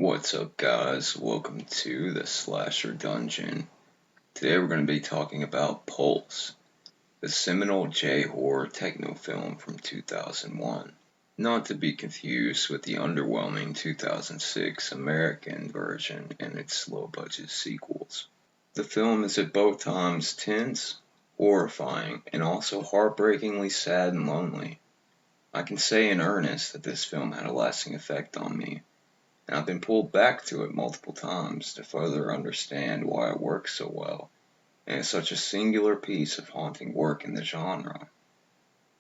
What's up, guys? Welcome to the Slasher Dungeon. Today we're going to be talking about Pulse, the seminal J-horror techno film from 2001, not to be confused with the underwhelming 2006 American version and its low-budget sequels. The film is at both times tense, horrifying, and also heartbreakingly sad and lonely. I can say in earnest that this film had a lasting effect on me, and I've been pulled back to it multiple times to further understand why it works so well, and is such a singular piece of haunting work in the genre.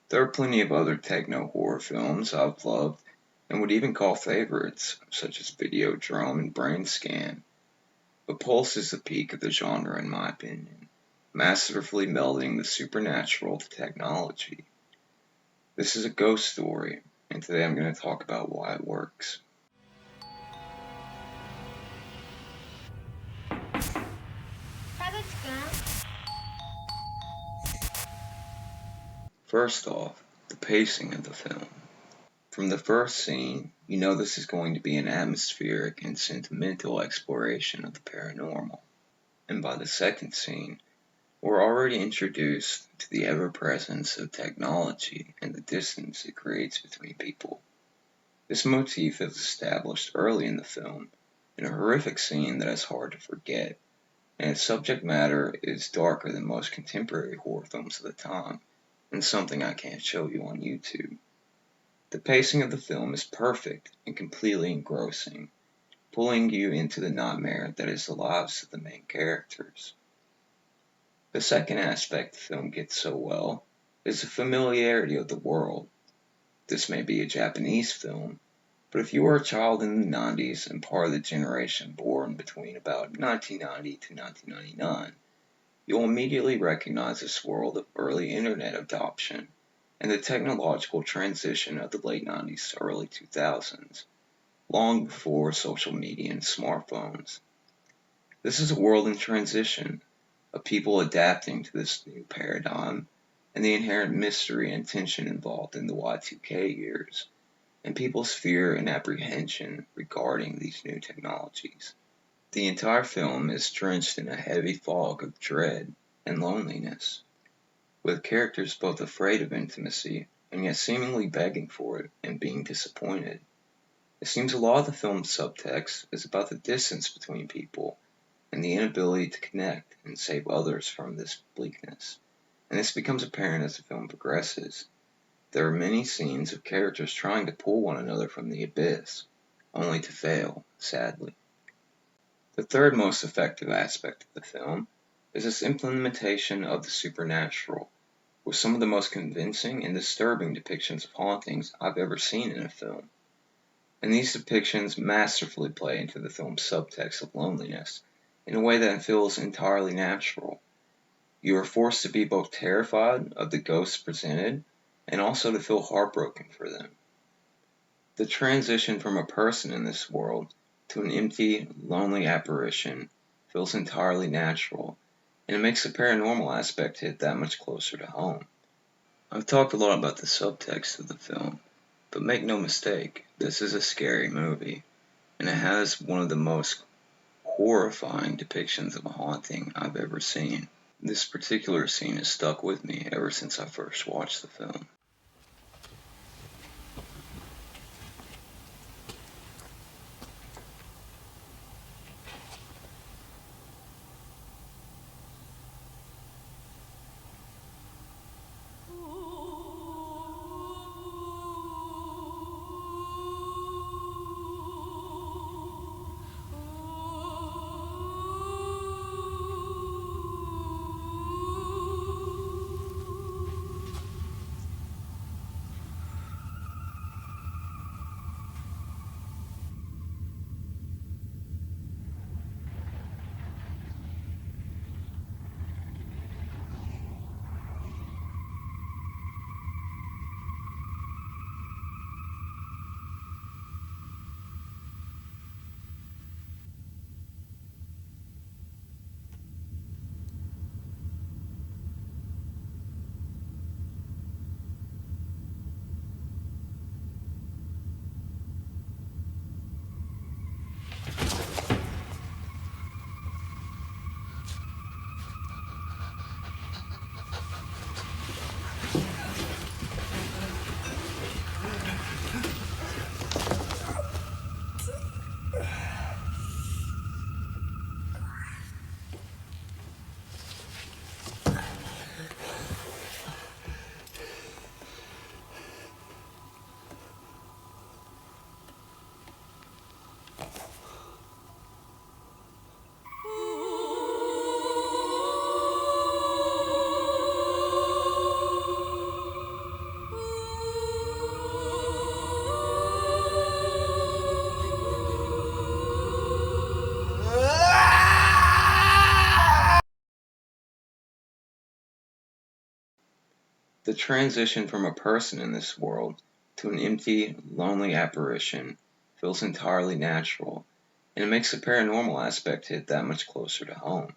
There are plenty of other techno-horror films I've loved and would even call favorites, such as Videodrome and Brain Scan, but Pulse is the peak of the genre in my opinion, masterfully melding the supernatural to technology. This is a ghost story, and today I'm going to talk about why it works. First off, the pacing of the film. From the first scene, you know this is going to be an atmospheric and sentimental exploration of the paranormal. And by the second scene, we're already introduced to the ever-presence of technology and the distance it creates between people. This motif is established early in the film in a horrific scene that is hard to forget, and its subject matter is darker than most contemporary horror films of the time, and something I can't show you on YouTube. The pacing of the film is perfect and completely engrossing, pulling you into the nightmare that is the lives of the main characters. The second aspect the film gets so well is the familiarity of the world. This may be a Japanese film, but if you were a child in the 90s and part of the generation born between about 1990 to 1999, you'll immediately recognize this world of early internet adoption and the technological transition of the late 90s to early 2000s, long before social media and smartphones. This is a world in transition, of people adapting to this new paradigm, and the inherent mystery and tension involved in the Y2K years, and people's fear and apprehension regarding these new technologies. The entire film is drenched in a heavy fog of dread and loneliness, with characters both afraid of intimacy and yet seemingly begging for it and being disappointed. It seems a lot of the film's subtext is about the distance between people and the inability to connect and save others from this bleakness, and this becomes apparent as the film progresses. There are many scenes of characters trying to pull one another from the abyss, only to fail, sadly. The third most effective aspect of the film is its implementation of the supernatural, with some of the most convincing and disturbing depictions of hauntings I've ever seen in a film. And these depictions masterfully play into the film's subtext of loneliness in a way that feels entirely natural. You are forced to be both terrified of the ghosts presented and also to feel heartbroken for them. The transition from a person in this world to an empty, lonely apparition feels entirely natural, and it makes the paranormal aspect hit that much closer to home. I've talked a lot about the subtext of the film, but make no mistake, this is a scary movie, and it has one of the most horrifying depictions of a haunting I've ever seen. This particular scene has stuck with me ever since I first watched the film. The transition from a person in this world to an empty, lonely apparition feels entirely natural, and it makes the paranormal aspect hit that much closer to home.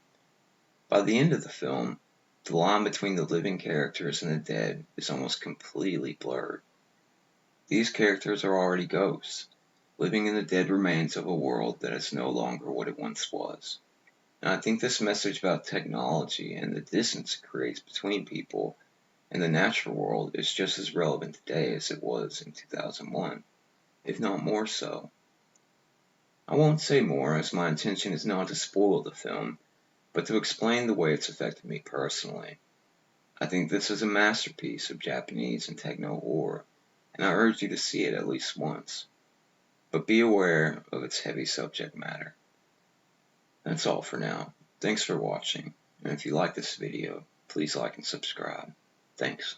By the end of the film, the line between the living characters and the dead is almost completely blurred. These characters are already ghosts, living in the dead remains of a world that is no longer what it once was. And I think this message about technology and the distance it creates between people and the natural world is just as relevant today as it was in 2001, if not more so. I won't say more, as my intention is not to spoil the film, but to explain the way it's affected me personally. I think this is a masterpiece of Japanese and techno-horror, and I urge you to see it at least once. But be aware of its heavy subject matter. That's all for now. Thanks for watching, and if you like this video, please like and subscribe. Thanks.